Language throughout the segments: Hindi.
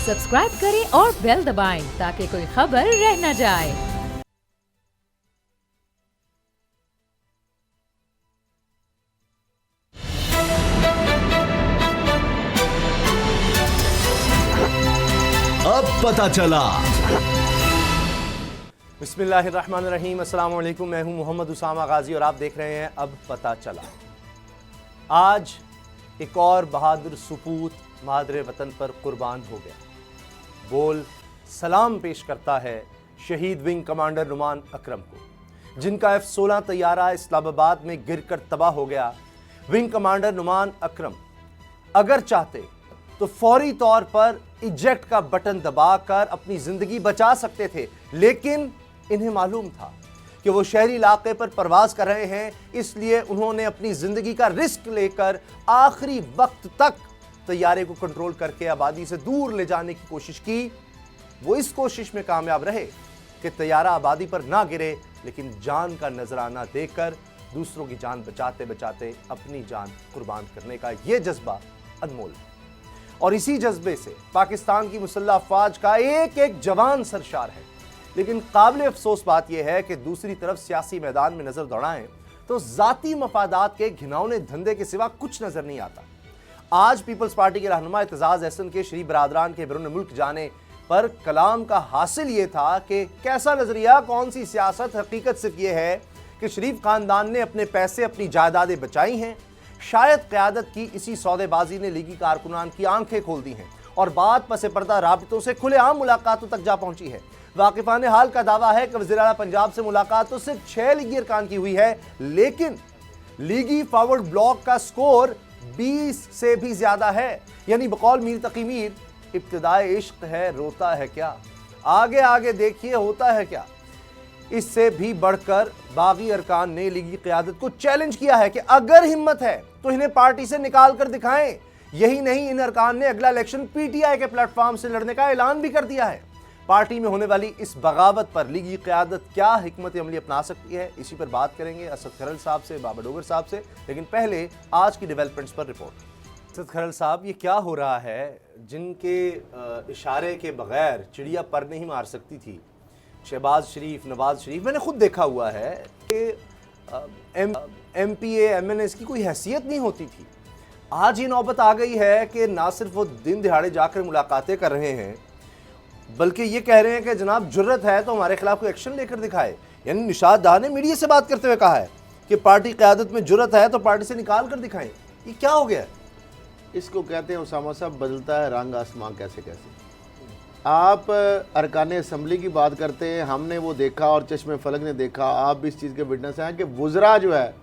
सब्सक्राइब करें और बेल दबाएं ताकि कोई खबर रह न जाए। अब पता चला। बिस्मिल्लाहिर्रहमानिर्रहीम, अस्सलाम वालेकुम। मैं हूं मोहम्मद उसामा गाजी और आप देख रहे हैं अब पता चला। आज एक और बहादुर सपूत मादरे वतन पर कुर्बान हो गया। बोल सलाम पेश करता है शहीद विंग कमांडर नुमान अकरम को, जिनका F-16 तैयारा इस्लामाबाद में गिरकर तबाह हो गया। विंग कमांडर नुमान अकरम अगर चाहते तो फौरी तौर पर इजेक्ट का बटन दबाकर अपनी जिंदगी बचा सकते थे, लेकिन इन्हें मालूम था कि वो शहरी इलाके पर परवाज कर रहे हैं, इसलिए उन्होंने अपनी जिंदगी का रिस्क लेकर आखिरी वक्त तक तैयारे को कंट्रोल करके आबादी से दूर ले जाने की कोशिश की। वो इस कोशिश में कामयाब रहे कि तैयारा आबादी पर ना गिरे, लेकिन जान का नजराना देकर दूसरों की जान बचाते बचाते अपनी जान कुर्बान करने का यह जज्बा अनमोल है। और इसी जज्बे से पाकिस्तान की मुसल्लह अफवाज का एक एक जवान सरशार है। लेकिन काबिल अफसोस बात यह है कि दूसरी तरफ सियासी मैदान में नजर दौड़ाएं तो जाती मफादात के घिनौने धंधे के सिवा कुछ नजर नहीं आता। आज पीपल्स पार्टी के रहनुमा एतजाज अहसन के शरीफ बरादरान के बैरून मुल्क जाने पर कलाम का हासिल यह था कि कैसा नजरिया, कौन सी सियासत। हकीकत सिर्फ यह है कि शरीफ खानदान ने अपने पैसे, अपनी जायदादें बचाई हैं। शायद क़यादत की इसी सौदेबाजी ने लीगी कारकुनान की आंखें खोल दी हैं और बात पसे पर्दा राबितों से खुलेआम मुलाकातों तक जा पहुंची है। वाकिफान हाल का दावा है कि वज़ीर आला पंजाब से मुलाकात तो सिर्फ 6 लीगी अरकान की हुई है, लेकिन लीगी फॉरवर्ड ब्लॉक का स्कोर 20 से भी ज्यादा है। यानी बकौल मीर तकी मीर, इब्तिदाए इश्क है रोता है क्या, आगे आगे देखिए होता है क्या। इससे भी बढ़कर बागी अरकान ने लीगी क़यादत को चैलेंज किया है कि अगर हिम्मत है तो इन्हें पार्टी से निकाल कर दिखाएं। यही नहीं, इन अरकान ने अगला इलेक्शन पीटीआई के प्लेटफॉर्म से लड़ने का ऐलान भी कर दिया है। पार्टी में होने वाली इस बगावत पर लीगी क़यादत क्या हिकमत अमली अपना सकती है, इसी पर बात करेंगे असद खरल साहब से, बाबा डोगर साहब से। लेकिन पहले आज की डेवलपमेंट्स पर रिपोर्ट। असद खरल साहब, ये क्या हो रहा है? जिनके इशारे के बगैर चिड़िया पर नहीं मार सकती थी, शहबाज शरीफ, नवाज शरीफ, मैंने खुद देखा हुआ है कि MPA MNS की कोई हैसियत नहीं होती थी। आज ये नौबत आ गई है कि ना सिर्फ वो दिन दिहाड़े जाकर मुलाकातें कर रहे हैं, बल्कि ये कह रहे हैं कि जनाब जुर्रत है तो हमारे खिलाफ कोई एक्शन लेकर दिखाए। यानी निशात दार ने मीडिया से बात करते हुए कहा है कि पार्टी क़यादत में जुर्रत है तो पार्टी से निकाल कर दिखाएं। ये क्या हो गया? इसको कहते हैं उसामा साहब, बदलता है रंग आसमां कैसे कैसे। आप अरकान असम्बली की बात करते हैं, हमने वो देखा और चश्मे फलक ने देखा, आप भी इस चीज़ के विटनेस हैं कि वुज़रा जो है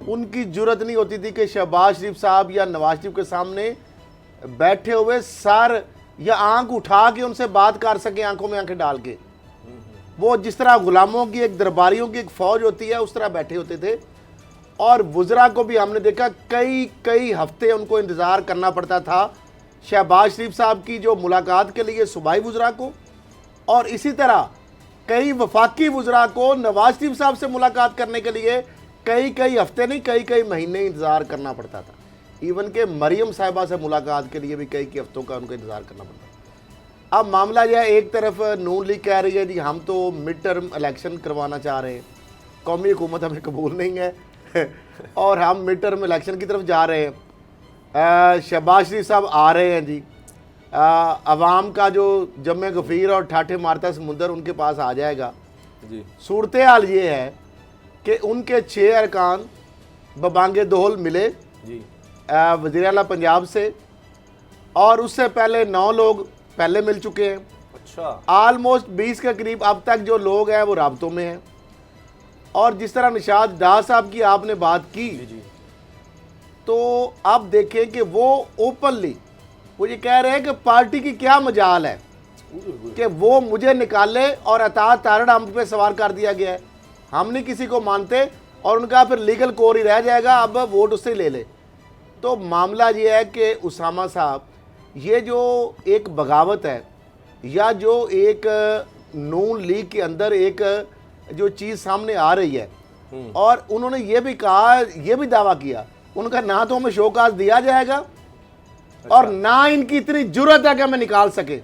उनकी जुर्रत नहीं होती थी कि शहबाज शरीफ साहब या नवाज शरीफ के सामने बैठे हुए सर या आंख उठा के उनसे बात कर सके, आंखों में आंखें डाल के। वो जिस तरह गुलामों की एक दरबारियों की एक फ़ौज होती है उस तरह बैठे होते थे। और वुज़रा को भी हमने देखा कई हफ्ते उनको इंतज़ार करना पड़ता था शहबाज शरीफ साहब की जो मुलाकात के लिए सूबाई वुज़रा को, और इसी तरह कई वफाकी वुज़रा को नवाज शरीफ साहब से मुलाकात करने के लिए कई हफ्ते नहीं कई महीने इंतज़ार करना पड़ता था। इवन के मरियम साहिबा से मुलाकात के लिए भी कई हफ्तों का उनको इंतज़ार करना पड़ता। अब मामला यह, एक तरफ नून लीग कह रही है जी हम तो मिड टर्म इलेक्शन करवाना चाह रहे हैं, कौमी हुकूमत हमें कबूल नहीं है और हम मिड टर्म इलेक्शन की तरफ जा रहे हैं। शहबाज शरीफ साहब आ रहे हैं जी, अवाम का जो जम्मे गफ़ीर और ठाठे मारता समुंदर उनके पास आ जाएगा जी। सूरत हाल ये है कि उनके 6 अरकान बबांगे दोहल मिले जी वज़ीर आला पंजाब से, और उससे पहले 9 लोग पहले मिल चुके हैं। अच्छा, आलमोस्ट 20 के करीब अब तक जो लोग हैं वो राब्तों में हैं। और जिस तरह निशात डार साहब की आपने बात की जी, तो अब देखें कि वो ओपनली वो ये कह रहे हैं कि पार्टी की क्या मजाल है कि वो मुझे निकाले और अतात तारड़ हम पे सवार कर दिया गया है, हम नहीं किसी को मानते, और उनका फिर लीगल कोर ही रह जाएगा, अब वोट उससे ले ले। तो मामला ये है कि उसामा साहब, ये जो एक बगावत है या जो एक नून लीग के अंदर एक जो चीज़ सामने आ रही है, और उन्होंने ये भी कहा, ये भी दावा किया, उनका ना तो हमें शोकाज दिया जाएगा और ना इनकी इतनी जरूरत है कि हमें निकाल सके।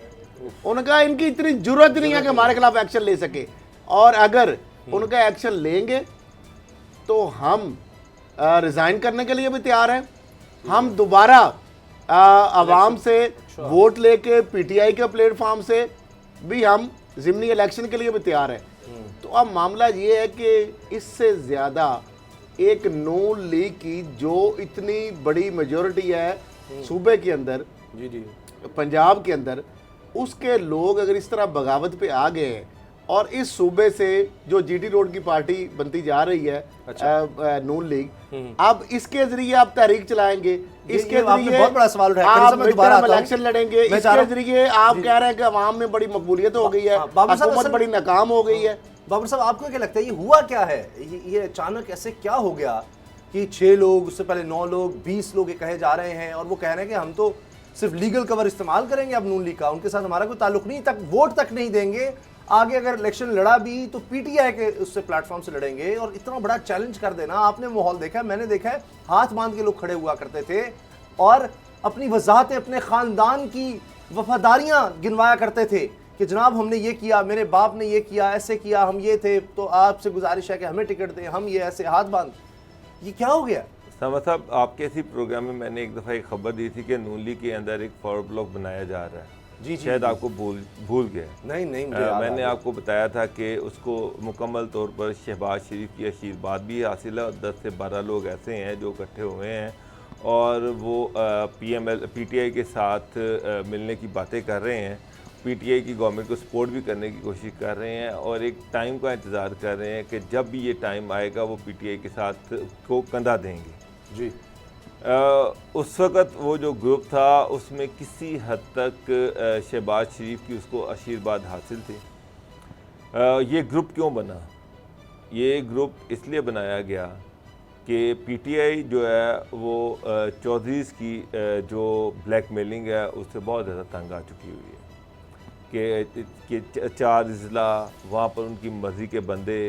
उनका इनकी इतनी जरूरत नहीं है कि हमारे खिलाफ एक्शन ले सके, और अगर उनका एक्शन लेंगे तो हम रिजाइन करने के लिए भी तैयार हैं। हम दोबारा आवाम से वोट लेके पीटीआई के प्लेटफॉर्म से भी हम ज़िमनी इलेक्शन के लिए भी तैयार हैं। तो अब मामला ये है कि इससे ज़्यादा एक नून लीग की जो इतनी बड़ी मेजॉरिटी है सूबे के अंदर, जी जी, पंजाब के अंदर, उसके लोग अगर इस तरह बगावत पे आ गए हैं और इस सूबे से जो जीटी रोड की पार्टी बनती जा रही है, नून लीग, अब इसके जरिए आप तहरीक चलाएंगे, इसके जरिए बहुत बड़ा सवाल उठाया, आप मैं दोबारा आता हूं। इलेक्शन लड़ेंगे, इसके जरिए आप कह रहे हैं कि अवाम में बड़ी मकबूलियत हो गई है, हुकूमत बड़ी नाकाम हो गई है। बाबर साहब, आपको क्या लगता है ये हुआ क्या है? ये अचानक ऐसे क्या हो गया कि 6 लोग, उससे पहले 9 लोग, 20 लोग ये कहे जा रहे हैं, और वो कह रहे हैं कि हम तो सिर्फ लीगल कवर इस्तेमाल करेंगे अब नून लीग का, उनके साथ हमारा कोई ताल्लुक नहीं, तक वोट तक नहीं देंगे, आगे अगर इलेक्शन लड़ा भी तो पीटीआई के उससे प्लेटफॉर्म से लड़ेंगे। और इतना बड़ा चैलेंज कर देना, आपने माहौल देखा है, मैंने देखा है, हाथ बांध के लोग खड़े हुआ करते थे और अपनी वजाहतें, अपने खानदान की वफादारियां गिनवाया करते थे कि जनाब हमने ये किया, मेरे बाप ने ये किया, ऐसे किया, हम ये थे, तो आपसे गुजारिश है कि हमें टिकट दें, हम ये ऐसे हाथ बांध। ये क्या हो गया? सामा साहब, आपके इसी प्रोग्राम में मैंने एक दफ़ा एक खबर दी थी कि नून लीग के अंदर एक फॉरवर्ड ब्लॉक बनाया जा रहा है। जी, शायद आपको भूल गए। नहीं, मुझे याद मैंने आ आपको बताया था कि उसको मुकम्मल तौर पर शहबाज शरीफ की आशीर्वाद भी हासिल है, और 10 से 12 लोग ऐसे हैं जो इकट्ठे हुए हैं और वो पीटीआई के साथ मिलने की बातें कर रहे हैं, पीटीआई की गवर्नमेंट को सपोर्ट भी करने की कोशिश कर रहे हैं, और एक टाइम का इंतज़ार कर रहे हैं कि जब भी ये टाइम आएगा वो पीटीआई के साथ को कंधा देंगे। जी, उस वक़्त वो जो ग्रुप था उसमें किसी हद तक शहबाज शरीफ की उसको आशीर्वाद हासिल थी। ये ग्रुप क्यों बना? ये ग्रुप इसलिए बनाया गया कि पीटीआई जो है वो चौधरीज़ की जो ब्लैकमेलिंग है उससे बहुत ज़्यादा तंग आ चुकी हुई है कि 4 ज़िला वहाँ पर उनकी मर्ज़ी के बंदे,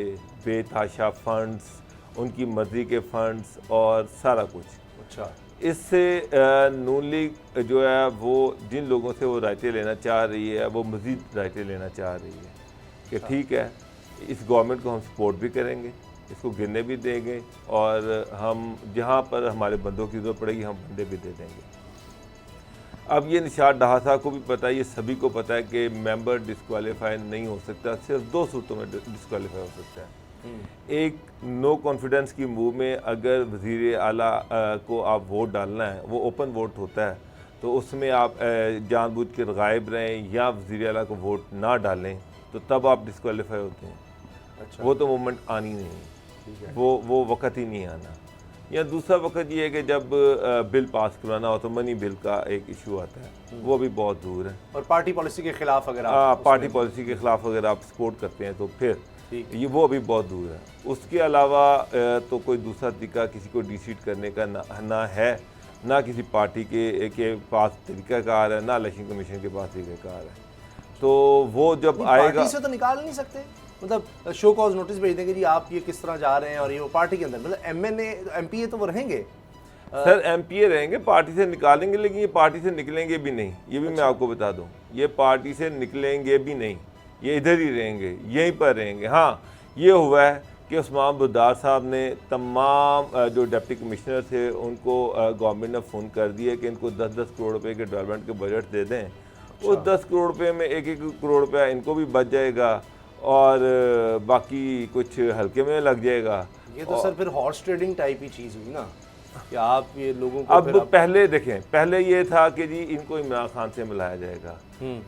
बेतहाशा फंड्स, उनकी मर्ज़ी के फंड्स और सारा कुछ। अच्छा, इससे नून लीग जो है वो जिन लोगों से वो रायतें लेना चाह रही है वो मज़ीद रायतें लेना चाह रही है कि ठीक है, इस गवर्नमेंट को हम सपोर्ट भी करेंगे, इसको गिरने भी देंगे, और हम जहाँ पर हमारे बंदों की ज़रूरत पड़ेगी हम बंदे भी दे देंगे। अब ये निशात डाहा साहब को भी पता है, ये सभी को पता है कि मेंबर डिस्क्वालीफाई नहीं हो सकता, सिर्फ 2 सूरतों में डिस्क्वालीफाई हो सकता है। एक, नो कॉन्फिडेंस की मूव में अगर वज़ीर आला को आप वोट डालना है, वो ओपन वोट होता है, तो उसमें आप जानबूझ कर गायब रहें या वज़ीर आला को वोट ना डालें, तो तब आप डिस्क्वालीफाई होते हैं। अच्छा, वो तो मोमेंट आनी नहीं, वो वक्त ही नहीं आना। या दूसरा वक्त ये है कि जब बिल पास कराना हो तो मनी बिल का एक इशू आता है, वो भी बहुत दूर है। और पार्टी पॉलिसी के खिलाफ अगर आप पार्टी पॉलिसी के खिलाफ अगर आप सपोर्ट करते हैं तो फिर ये वो अभी बहुत दूर है। उसके अलावा तो कोई दूसरा तरीका किसी को डिसीट करने का ना है, ना किसी पार्टी के पास तरीक़ाकार है, ना इलेक्शन कमीशन के पास तरीक़ाकार है। तो वो जब आएगा, पार्टी से तो निकाल नहीं सकते, मतलब शो कॉज नोटिस भेज देंगे जी आप ये किस तरह जा रहे हैं, और ये वो पार्टी के अंदर, मतलब एमएनए एमपीए तो वो रहेंगे। सर एमपीए रहेंगे, पार्टी से निकालेंगे, लेकिन ये पार्टी से निकलेंगे भी नहीं, ये भी मैं आपको बता दूं, ये पार्टी से निकलेंगे भी नहीं, ये इधर ही रहेंगे, यहीं पर रहेंगे। हाँ, ये हुआ है कि उस्मान बुज़दार साहब ने तमाम जो डिप्टी कमिश्नर थे उनको गवर्नमेंट ने फ़ोन कर दिया कि इनको 10-10 करोड़ रुपए के डेवलपमेंट के बजट दे दें। उस 10 करोड़ रुपए में 1-1 करोड़ रुपया इनको भी बच जाएगा और बाकी कुछ हल्के में लग जाएगा। ये तो सर फिर हॉर्स ट्रेडिंग टाइप ही चीज़ हुई ना, कि आप ये लोगों को अब पहले देखें, पहले ये था कि जी इनको इमरान खान से मिलाया जाएगा,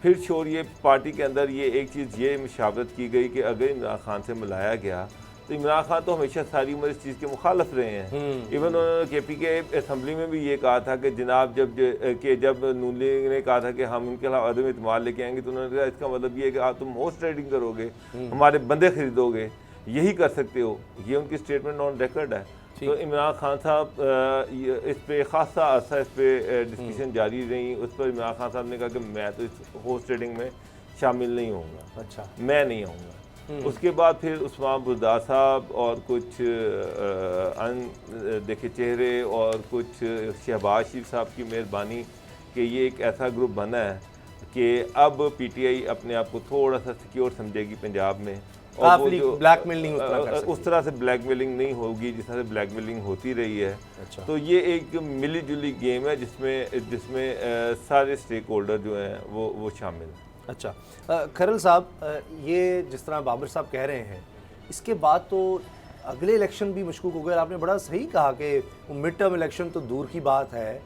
फिर छोड़िए पार्टी के अंदर ये एक चीज़ ये मुशावरत की गई कि अगर इमरान खान से मिलाया गया तो इमरान खान तो हमेशा सारी उम्र इस चीज़ के मुखालफ रहे हैं। इवन उन्होंने केपी के असेंबली में भी ये कहा था कि जनाब जब नून लीग ने कहा था कि हम इनके खिलाफ अदम इत्मीनान लेके आएंगे, तो उन्होंने कहा इसका मतलब ये है कि आप तुम हॉर्स ट्रेडिंग करोगे, हमारे बंदे खरीदोगे, यही कर सकते हो। ये उनकी स्टेटमेंट ऑन रिकॉर्ड है। तो इमरान खान साहब इस पर खासा अर्सा इस पर डिस्कशन जारी रही। उस पर इमरान खान साहब ने कहा कि मैं तो इस हॉर्स ट्रेडिंग में शामिल नहीं होऊंगा, अच्छा मैं नहीं आऊँगा। उसके बाद फिर उस्मान बुज़दार साहब और कुछ देखे चेहरे और कुछ शहबाज शरीफ साहब की मेहरबानी कि ये एक ऐसा ग्रुप बना है कि अब पीटीआई अपने आप को थोड़ा सा सिक्योर समझेगी पंजाब में, और वो जो ब्लैकमेलिंग उस तरह से ब्लैकमेलिंग नहीं होगी जिस तरह से ब्लैकमेलिंग होती रही है। अच्छा। तो ये एक मिली जुली गेम है जिसमें सारे स्टेक होल्डर जो हैं वो शामिल हैं। अच्छा खरल साहब, ये जिस तरह बाबर साहब कह रहे हैं, इसके बाद तो अगले इलेक्शन भी मशकूक हो गए। आपने बड़ा सही कहा कि मिड टर्म इलेक्शन तो दूर की बात है,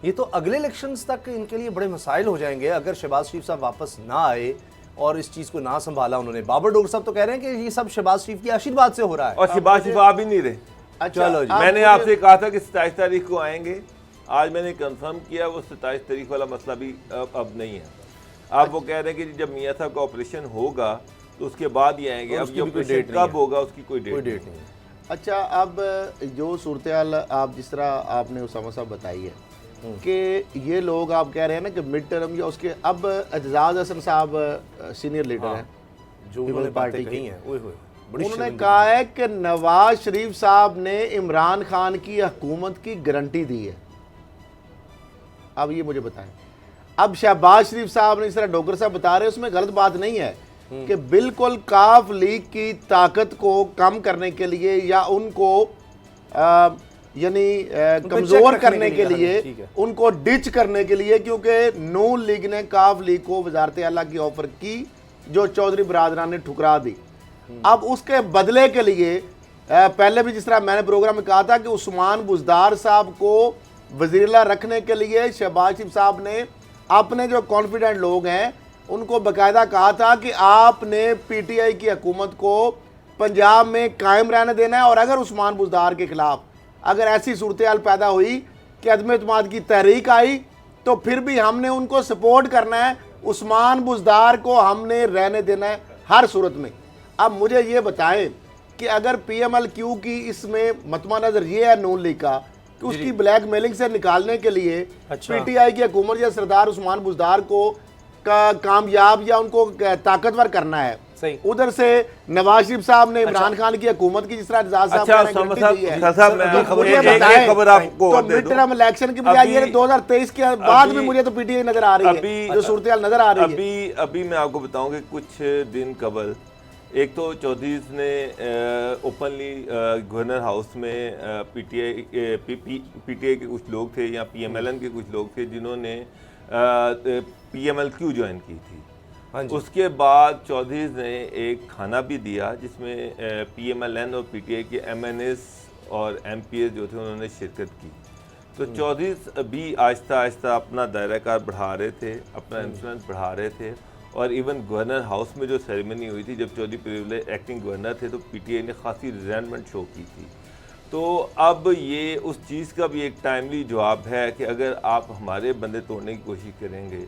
ये तो अगले इलेक्शंस तक इनके लिए बड़े मसाइल हो जाएंगे अगर शहबाज शरीफ साहब वापस ना आए और इस चीज़ को ना संभाला उन्होंने। बाबर डोगर साहब तो कह रहे हैं कि ये सब शहबाज शरीफ के आशीर्वाद से हो रहा है, और शहबाज शरीफ आ भी नहीं रहे। अच्छा, चलो जी। मैंने आपसे कहा था कि 27 तारीख को आएंगे, आज मैंने कंफर्म किया वो 27 तारीख वाला मसला भी अब नहीं है। अब वो कह रहे हैं कि जब मियाँ साहब का ऑपरेशन होगा तो उसके बाद ही आएंगे। अब ये ऑपरेशन कब होगा उसकी कोई डेट नहीं है। अच्छा, अब जो सूरत हाल आप जिस तरह आपने उसामा साहब बताई है कि ये लोग आप कह रहे हैं ना कि मिड टर्म या उसके, अब एजाज हसन साहब सीनियर लीडर हैं जो उन्होंने पार्टी कही है, उन्होंने कहा है कि नवाज शरीफ साहब ने इमरान खान की हुकूमत की गारंटी दी है। अब ये मुझे बताएं, अब शहबाज शरीफ साहब ने इस तरह डोगर साहब बता रहे हैं, उसमें गलत बात नहीं है कि बिल्कुल काफ लीग की ताकत को कम करने के लिए या उनको यानी कमज़ोर करने के लिए, उनको डिच करने के लिए, क्योंकि नून लीग ने काफ लीग को वजारत आला की ऑफर की जो चौधरी बरादरान ने ठुकरा दी। अब उसके बदले के लिए पहले भी जिस तरह मैंने प्रोग्राम में कहा था कि उस्मान बुज़दार साहब को वज़ीर-ए-आला रखने के लिए शहबाज शरीफ साहब ने अपने जो कॉन्फिडेंट लोग हैं उनको बाकायदा कहा था कि आपने पीटीआई की हुकूमत को पंजाब में कायम रहने देना है, और अगर उस्मान बुज़दार के खिलाफ अगर ऐसी सूरत हाल पैदा हुई कि अदम एतमाद की तहरीक आई तो फिर भी हमने उनको सपोर्ट करना है, उस्मान बुज़दार को हमने रहने देना है हर सूरत में। अब मुझे ये बताएं कि अगर PMLQ की इसमें मतमा नज़र ये है नून लीग का कि उसकी ब्लैकमेलिंग से निकालने के लिए पीटीआई की हुकूमत या सरदार उस्मान बुज़दार को कामयाब या उनको ताकतवर करना है, उधर से नवाज शरीफ साहब ने इमरान खान की हुकूमत की जिस तरह एजाज साहब ने गारंटी दी है, तो मिड टर्म इलेक्शन की बजाय ये 2023 के बाद भी मुझे तो पीटीआई नजर आ रही है, जो सूरत हाल नजर आ रही है। अभी मैं आपको बताऊं कि कुछ दिन कबल एक तो चौधरी ने ओपनली गवर्नर हाउस में पीटीआई के कुछ लोग थे या PMLN के कुछ लोग थे जिन्होंने PMLQ ज्वाइन की थी। उसके बाद चौधरी ने एक खाना भी दिया जिसमें PMLN और पीटीआई के MNS और MPs जो थे उन्होंने शिरकत की। तो चौधरी भी आहिस्ता आहिस्ता अपना दायरा कार बढ़ा रहे थे, अपना इन्फ्लुएंस बढ़ा रहे थे, और इवन गवर्नर हाउस में जो सेरेमनी हुई थी जब चौधरी प्रिविलेज एक्टिंग गवर्नर थे तो पीटीआई ने खासी रिजेंटमेंट शो की थी। तो अब ये उस चीज़ का भी एक टाइमली जवाब है कि अगर आप हमारे बंदे तोड़ने की कोशिश करेंगे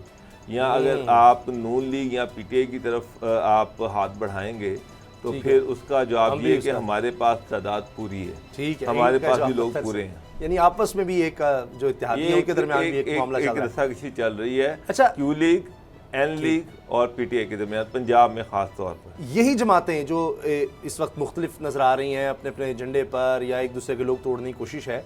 या अगर आप नून लीग या पीटीआई की तरफ आप हाथ बढ़ाएंगे तो फिर उसका जवाब ये कि हमारे पास तादाद पूरी है, ठीक है, हमारे पास भी लोग पूरे हैं। यानी आपस में भी एक जो इत्तेहादियों के दरमियान भी एक मामला एक रस्साकशी चल रही है। अच्छा, क्यू लीग, एन लीग और पीटीआई के दरमियान पंजाब में ख़ास तौर पर यही जमातें जो इस वक्त मुख्तलिफ नज़र आ रही हैं अपने अपने एजेंडे पर या एक दूसरे के लोग तोड़ने की कोशिश है,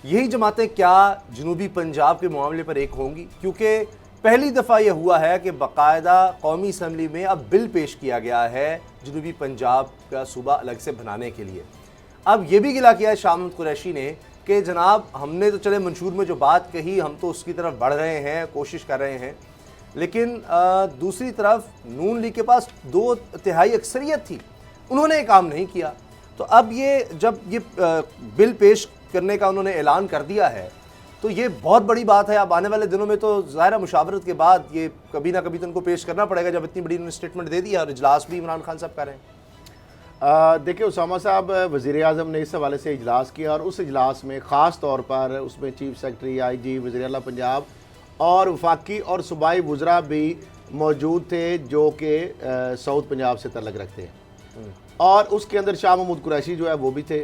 यही जमातें क्या जनूबी पंजाब के मामले पर एक होंगी? क्योंकि पहली दफ़ा यह हुआ है कि बाकायदा कौमी असम्बली में अब बिल पेश किया गया है जनूबी पंजाब का सूबा अलग से बनाने के लिए। अब ये भी गिला किया है शाह महमूद कुरैशी ने कि जनाब हमने तो चले मंशूर में जो बात कही हम तो उसकी तरफ बढ़ रहे हैं, कोशिश कर रहे हैं, लेकिन दूसरी तरफ नून लीग के पास 2/3 अक्सरियत थी, उन्होंने काम नहीं किया। तो अब ये जब ये बिल पेश करने का उन्होंने ऐलान कर दिया है तो ये बहुत बड़ी बात है। अब आने वाले दिनों में तो ज़ाहिर मुशावरत के बाद ये कभी ना कभी तो उनको पेश करना पड़ेगा जब इतनी बड़ी स्टेटमेंट दे दी है और इजलास भी इमरान खान साहब कर रहे हैं। देखिए उसामा साहब, वज़ीर आज़म ने इस हवाले से इजलास किया और उस इजलास में ख़ास तौर पर उसमें चीफ सेक्रेटरी, IG, वज़ीर आला पंजाब और वफाकी और सूबाई वुज़रा भी मौजूद थे जो कि साउथ पंजाब से तल्लुक़ रखते हैं, और उसके अंदर शाह महमूद कुरैशी जो है वो भी थे।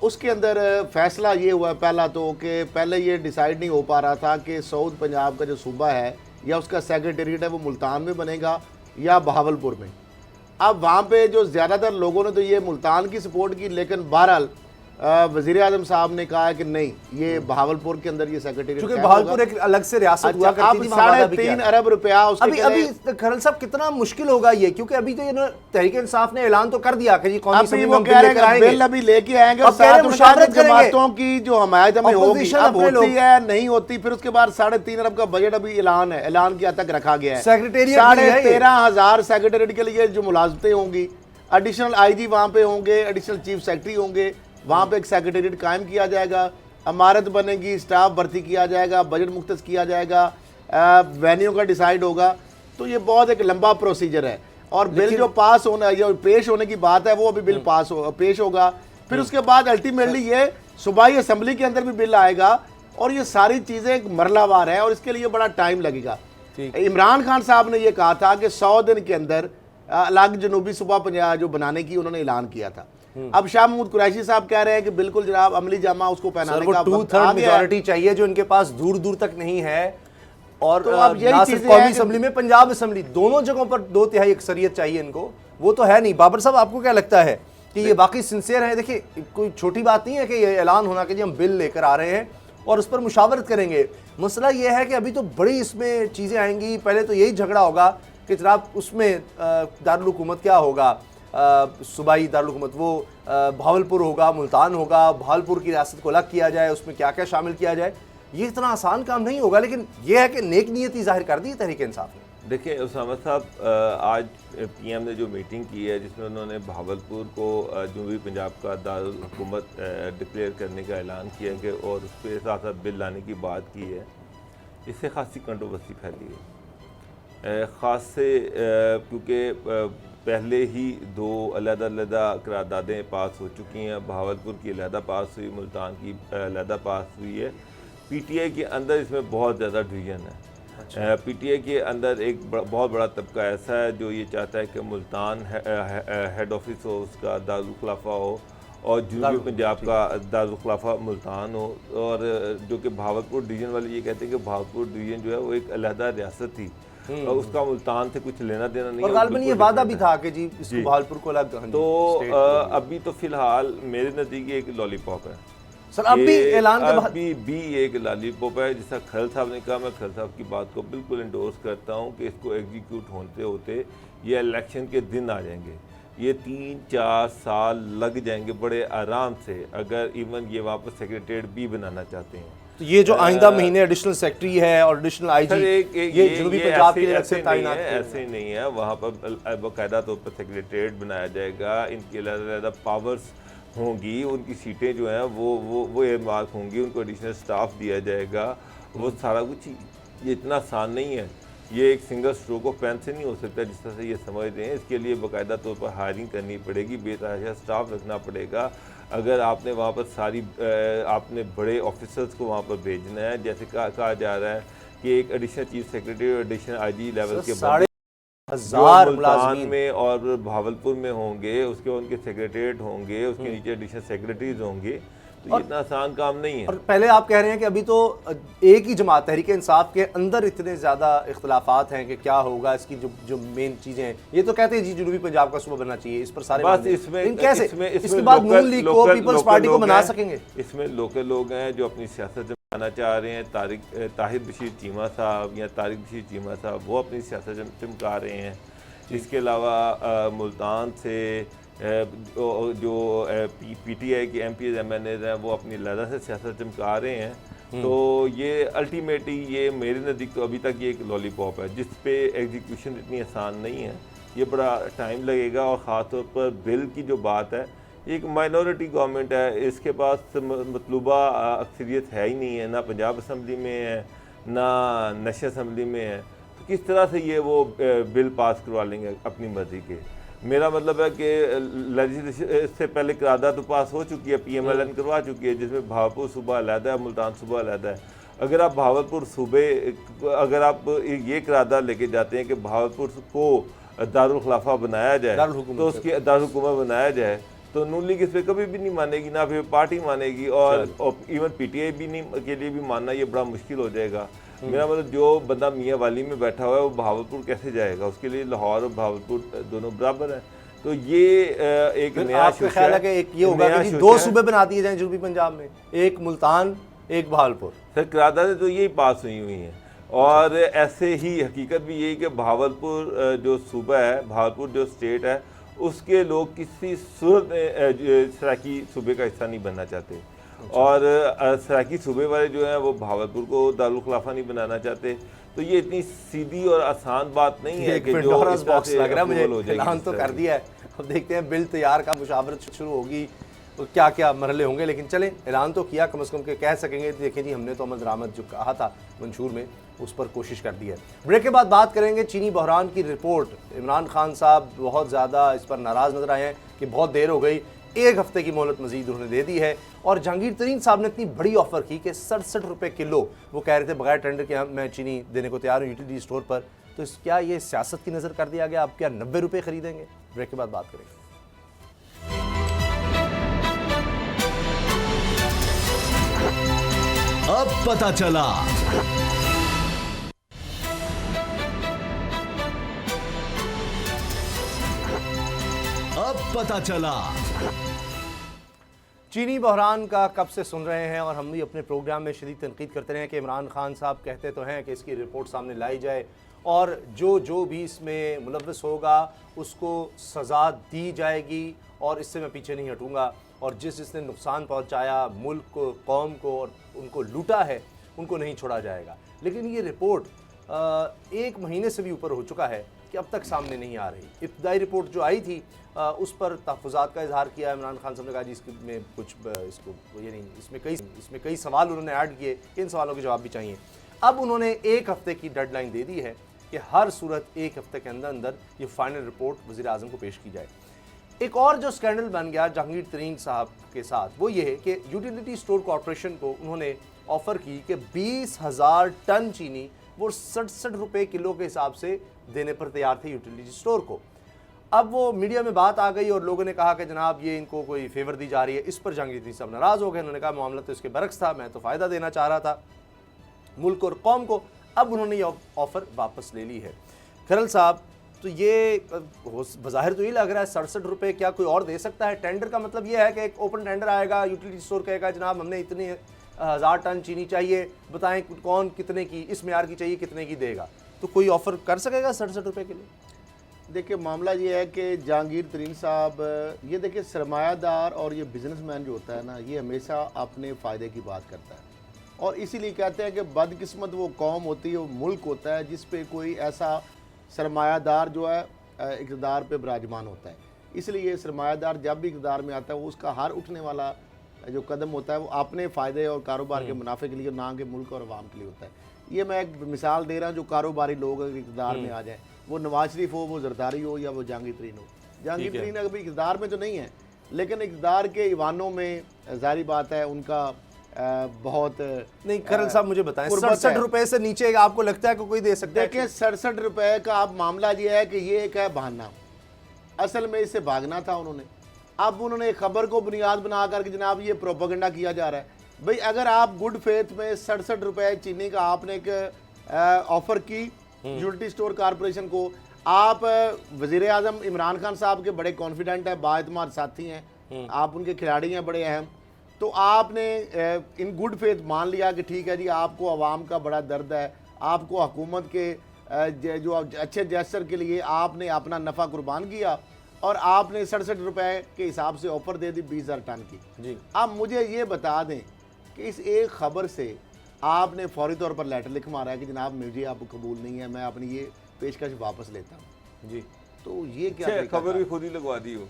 उसके अंदर फ़ैसला ये हुआ पहला तो कि पहले ये डिसाइड नहीं हो पा रहा था कि साउथ पंजाब का जो सूबा है या उसका सेक्रेटेरिएट है वो मुल्तान में बनेगा या बहावलपुर में। अब वहाँ पे जो ज़्यादातर लोगों ने तो ये मुल्तान की सपोर्ट की, लेकिन बहरहाल वज़ीर आज़म साहब ने कहा है कि नहीं, ये बहावलपुर के अंदर ये सेक्रेटरी, क्योंकि बहावलपुर एक अलग से रियासत हुआ करती थी, वहाँ वादा भी किया 3.5 था। अरब रुपया उसके अभी खरल साहब कितना मुश्किल होगा ये, क्योंकि अभी तो ये ना तहरीक इंसाफ ने ऐलान तो कर दिया कि जी कौमी अभी असम्बली वो में कह रहे लेकर हैं आएंगे, बिल अभी लेके आएंगे और अब कह रहे साथ हैं उनका मुशावरत करेंगे। जमातों की जो हमायत हमें होगी, Opposition अब अपने होती लोग- है नहीं होती, फिर उसके बाद 3.5 अरब का बजट अभी ऐलान किया तक रखा गया है। सेक्रेटेरिएट के लिए है ये। 13,500 सेक्रेटरीट के लिए जो मुलाजमतें होंगी, एडिशनल आईजी वहाँ पे होंगे, एडिशनल चीफ सेक्रेटरी होंगे, वहाँ पे एक सेक्रेटेरिएट कायम किया जाएगा, इमारत बनेगी, स्टाफ भर्ती किया जाएगा, बजट मुख्तस किया जाएगा, वेन्यू का डिसाइड होगा। तो ये बहुत एक लंबा प्रोसीजर है और बिल जो पास होना जो पेश होने की बात है वो अभी बिल पेश होगा। फिर उसके बाद अल्टीमेटली ये सूबाई असम्बली के अंदर भी बिल आएगा और ये सारी चीज़ें एक मरलावार है और इसके लिए बड़ा टाइम लगेगा। इमरान खान साहब ने ये कहा था कि 100 दिन के अंदर अलग जनूबी सूबा पंजाब जो बनाने की उन्होंने ऐलान किया था। अब शाह महमूद कुरैशी साहब कह रहे हैं कि बिल्कुल जनाब अमली जामा उसको पहनाने का वक्त आ 2/3 गया है। मेजॉरिटी चाहिए जो इनके पास दूर दूर तक नहीं है। और तो अब यही ना चीजें सिर्फ कौमी हैं कि- असम्बली में, पंजाब असम्बली, दोनों जगहों पर 2/3 अक्सरियत चाहिए इनको, वो तो है नहीं। बाबर साहब आपको क्या लगता है कि ये बाकी सिंसियर है? देखिए कोई छोटी बात नहीं है कि ये ऐलान होना कि जी हम बिल लेकर आ रहे हैं और उस पर मुशावरत करेंगे। मसला ये है कि अभी तो बड़ी इसमें चीज़ें आएंगी। पहले तो यही झगड़ा होगा कि जनाब उसमें दारुल हुकूमत क्या होगा, सूबाई दारुल हुकूमत वो भावलपुर होगा, मुल्तान होगा, भावलपुर की रियासत को अलग किया जाए, उसमें क्या क्या शामिल किया जाए। ये इतना आसान काम नहीं होगा, लेकिन ये है कि नेक नियति जाहिर कर दी तहरीक इंसाफ ने। देखिए उसामा साहब, आज पीएम ने जो मीटिंग की है जिसमें उन्होंने भावलपुर को जनूबी पंजाब का दारुल हुकूमत डिक्लेयर करने का ऐलान किया कि और उस पर साथ साथ बिल लाने की बात की है, इससे खासी कंट्रोवर्सी फैली है। ख़ास से क्योंकि पहले ही 2 अलग-अलग करारदादें पास हो चुकी हैं। भावलपुर की अलहदा पास हुई, मुल्तान की अलहदा पास हुई है। पीटीआई के अंदर इसमें बहुत ज़्यादा डिवीज़न है। पीटीआई के अंदर एक बहुत बड़ा तबका ऐसा है जो ये चाहता है कि मुल्तान हेड ऑफिस हो, उसका दारुल खिलाफा हो, और जनूबी पंजाब का दारुल खिलाफा मुल्तान हो। और जो कि भावलपुर डिवीज़न वाले ये कहते हैं कि भावलपुर डिवीज़न जो है वो एक अलहदा रियासत थी और उसका मुल्तान से कुछ लेना देना नहीं और है। गालिबन ये वादा भी था कि जी इसको भावलपुर को अलग। तो अभी तो फिलहाल मेरे नज़दीक एक लॉलीपॉप है सर, अब भी ऐलान के बाद अभी भी एक लॉलीपॉप है। जैसा खल साहब ने कहा, मैं खल साहब की बात को बिल्कुल इंडोर्स करता हूँ कि इसको एग्जीक्यूट होते होते ये इलेक्शन के दिन आ जाएंगे। ये 3-4 साल लग जाएंगे बड़े आराम से, अगर इवन ये वहाँ पर सेक्रेटेरिएट भी बनाना चाहते हैं। तो ये जो आइंदा महीने एडिशनल सेक्रेटरी है और एडिशनल आईजी, ये जनूबी पंजाब के लिए ऐसे तैनात ऐसे नहीं है। वहाँ पर बाकायदा तौर पर सेक्रेटेरिएट बनाया जाएगा, इनकी अलग-अलग पावर्स होंगी, उनकी सीटें जो हैं वो एयरमार्क होंगी, उनको एडिशनल स्टाफ दिया जाएगा, वो सारा कुछ। ये इतना आसान नहीं है, ये एक सिंगल स्ट्रोक ऑफ पेन से नहीं हो सकता जिस तरह से ये समझ रहे हैं। इसके लिए बाकायदा तौर पर हायरिंग करनी पड़ेगी, बेतहाशा स्टाफ रखना पड़ेगा। अगर आपने वहाँ पर आपने बड़े ऑफिसर्स को वहाँ पर भेजना है, जैसे कहा जा रहा है कि एक एडिशनल चीफ सेक्रेटरी और एडिशनल आईजी लेवल के 1,000 मुल्तान में और भावलपुर में होंगे, उसके बाद उनके सेक्रेटरीट होंगे, उसके नीचे एडिशनल सेक्रेटरीज होंगे। तो ये इतना आसान काम नहीं है। और पहले आप कह रहे हैं कि अभी तो एक ही जमात तहरीक इंसाफ के अंदर इतने ज़्यादा इख्तलाफात हैं कि क्या होगा, इसकी जो मेन चीज़ें हैं। ये तो कहते हैं जी जनूबी पंजाब का सूबा बनना चाहिए, इस पर सारे बस इसमें कैसे इसके बाद लोकल- नून लीग को, लोकल- पीपल्स लोकल पार्टी को लोग बना हैं। सकेंगे। इसमें लोकल लोग हैं जो अपनी सियासत चमकाना चाह रहे हैं। ताहिर बशीर चीमा साहब या तारिक बशीर चीमा साहब वो अपनी सियासत चमका रहे हैं। इसके अलावा मुल्तान से जो पीटीआई के एमपीज एमएनएज हैं वो अपनी लहदा से सियासत चमका रहे हैं। तो ये अल्टीमेटली ये मेरे नज़दीक तो अभी तक ये एक लॉलीपॉप है जिस पे एग्जीक्यूशन इतनी आसान नहीं है। ये बड़ा टाइम लगेगा और ख़ास तौर पर बिल की जो बात है, एक माइनॉरिटी गवर्नमेंट है, इसके पास मतलूबा अक्सरियत है ही नहीं है, ना पंजाब असम्बली में है ना नेशनल असम्बली में है। तो किस तरह से ये वो बिल पास करवा लेंगे अपनी मर्जी के? मेरा मतलब है कि लेजिस्लेशन इससे पहले करारदाद तो पास हो चुकी है, पीएमएलएन करवा चुकी है, जिसमें भावलपुर सूबा अलहदा है, मुल्तान सूबा अलहदा है। अगर आप भावलपुर सूबे अगर आप ये करारदाद लेके जाते हैं कि भावलपुर को दारुल खिलाफा बनाया जाए, तो उसकी दारुल हुकूमत बनाया जाए, तो नून लीग इस पर कभी भी नहीं मानेगी, ना फिर पार्टी मानेगी, और इवन पीटीआई भी नहीं के लिए भी मानना ये बड़ा मुश्किल हो जाएगा। मेरा मतलब जो बंदा मियाँ वाली में बैठा हुआ है वो भावलपुर कैसे जाएगा? उसके लिए लाहौर और भावलपुर दोनों बराबर हैं। तो ये एक फिर नया आपका ख्याल है कि एक ये होगा नया कि शोशा दो है। सूबे बना दिए जाएं जनूबी पंजाब में, एक मुल्तान एक बहावलपुर। सर करारदादें तो यही पास हुई हैं और ऐसे ही हकीकत भी यही कि बहावलपुर जो सूबा है, बहावलपुर जो स्टेट है, उसके लोग किसी सूरत में सराकी सूबे का हिस्सा नहीं बनना चाहते और सराकी सूबे वाले जो हैं वो बहावलपुर को दारुल खिलाफा नहीं बनाना चाहते। तो ये इतनी सीधी और आसान बात नहीं है कि जो पेंडोरास इस तरह बॉक्स से लग रहा है approval हो मुझे, जाएगी ऐलान इस तो तरह कर से। दिया है, अब देखते हैं बिल तैयार का मुशावरत शुरू होगी तो क्या क्या मरहले होंगे, लेकिन चलें ऐलान तो किया, कम से कम के कह सकेंगे देखें जी हमने तो अमल दरामद जो कहा था मंशूर में उस पर कोशिश कर दी है। ब्रेक के बाद बात करेंगे चीनी बहरान की रिपोर्ट। इमरान खान साहब बहुत ज़्यादा इस पर नाराज़ नजर आए हैं कि बहुत देर हो गई, 1 हफ्ते की मोहलत मजीद उन्होंने दे दी है। और जहांगीर तरीन साहब ने इतनी बड़ी ऑफर की कि 67 रुपये किलो वो कह रहे थे बगैर टेंडर के मैं चीनी देने को तैयार हूँ यूटिलिटी स्टोर पर। तो क्या ये सियासत की नज़र कर दिया गया, अब क्या 90 रुपये खरीदेंगे? ब्रेक के बाद बात करेंगे। अब पता चला। अब पता चला। चीनी बहरान का कब से सुन रहे हैं और हम भी अपने प्रोग्राम में शदीद तनकीद करते रहे हैं कि इमरान खान साहब कहते तो हैं कि इसकी रिपोर्ट सामने लाई जाए और जो भी इसमें मुलव्वस होगा उसको सज़ा दी जाएगी और इससे मैं पीछे नहीं हटूंगा। और जिसने नुकसान पहुंचाया मुल्क को, कौम को और उनको लूटा है उनको नहीं छोड़ा जाएगा। लेकिन ये रिपोर्ट 1 महीने से भी ऊपर हो चुका है कि अब तक सामने नहीं आ रही। इब्तदाई रिपोर्ट जो आई थी उस पर तहफ़्फ़ुज़ात का इजहार किया इमरान खान साहब ने, कहा जी इसमें कुछ इसको ये नहीं, इसमें कई सवाल उन्होंने ऐड किए, इन सवालों के जवाब भी चाहिए। अब उन्होंने 1 हफ्ते की डेडलाइन दे दी है कि हर सूरत 1 हफ्ते के अंदर अंदर ये फाइनल रिपोर्ट वज़ीर आज़म को पेश की जाए। एक और जो स्कैंडल बन गया जहांगीर तरीन साहब के साथ वो ये है कि यूटिलिटी स्टोर कॉरपोरेशन को उन्होंने ऑफ़र की कि 20,000 टन चीनी वो 67 रुपये किलो के हिसाब से देने पर तैयार थे यूटिलिटी स्टोर को। अब वो मीडिया में बात आ गई और लोगों ने कहा कि जनाब ये इनको कोई फेवर दी जा रही है। इस पर जहांगीर तरीन साहब नाराज़ हो गए, उन्होंने कहा मामला तो इसके बरक्स था, मैं तो फ़ायदा देना चाह रहा था मुल्क और कौम को। अब उन्होंने ये ऑफ़र वापस ले ली है। खरल साहब, तो ये बज़ाहिर तो ये लग रहा है 67 रुपये क्या कोई और दे सकता है? टेंडर का मतलब ये है कि एक ओपन टेंडर आएगा, यूटिलिटी स्टोर कहेगा जनाब हमने इतने 1000 टन चीनी चाहिए, बताएं कौन कितने की, इस मेयार की चाहिए, कितने की देगा। तो कोई ऑफ़र कर सकेगा 67 रुपये के लिए? देखिए मामला ये है कि जहांगीर तरीन साहब, ये देखिए सरमायादार और ये बिजनेसमैन जो होता है ना, ये हमेशा अपने फ़ायदे की बात करता है और इसीलिए कहते हैं कि बदकिस्मत वो कौम होती है, वो मुल्क होता है जिस पे कोई ऐसा सरमायादार जो है इक़्तिदार पे विराजमान होता है। इसलिए सरमायादार जब भी इक़्तिदार में आता है वो उसका हर उठने वाला जो कदम होता है वो अपने फ़ायदे और कारोबार के मुनाफे के लिए, ना कि मुल्क और अवाम के लिए होता है। ये मैं एक मिसाल दे रहा हूँ, जो कारोबारी लोग अगर इक़्तिदार में आ जाएँ, वो नवाज शरीफ हो, वो जरदारी हो या वो जहांगीर तरीन हो। जहांगीर तरीन अभी इक़्तिदार में तो नहीं है, लेकिन इक़्तिदार के ईवानों में जाहिर बात है उनका बहुत नहीं। खरल साहब मुझे बताएं, कुर्बत 67 है। रुपये से नीचे आपको लगता है कि कोई दे सकता है? देखिए 67 रुपये का अब मामला ये है कि ये एक है बहाना, असल में इससे भागना था उन्होंने। अब उन्होंने एक खबर को बुनियाद बना करके जनाब ये प्रोपेगेंडा किया जा रहा है। भाई अगर आप गुड फेथ में 67 रुपये चीनी का आपने एक ऑफर की यूटिलिटी स्टोर कॉरपोरेशन को, आप वज़ीर आज़म इमरान खान साहब के बड़े कॉन्फिडेंट है, बाएतमाद साथी हैं, आप उनके खिलाड़ी हैं बड़े अहम, तो आपने इन गुड फेथ मान लिया कि ठीक है जी आपको आवाम का बड़ा दर्द है, आपको हुकूमत के जो अच्छे जेस्चर के लिए आपने अपना नफ़ा कुर्बान किया और आपने 67 रुपये के हिसाब से ऑफ़र दे दी 20,000 टन की जी। अब मुझे ये बता दें कि इस एक ख़बर से आपने फौरी तौर पर लेटर लिख मारा है कि जनाब मुझे आप कबूल नहीं है, मैं अपनी ये पेशकश वापस लेता हूँ जी। तो ये क्या खबर भी खुद ही लगवा दी हो।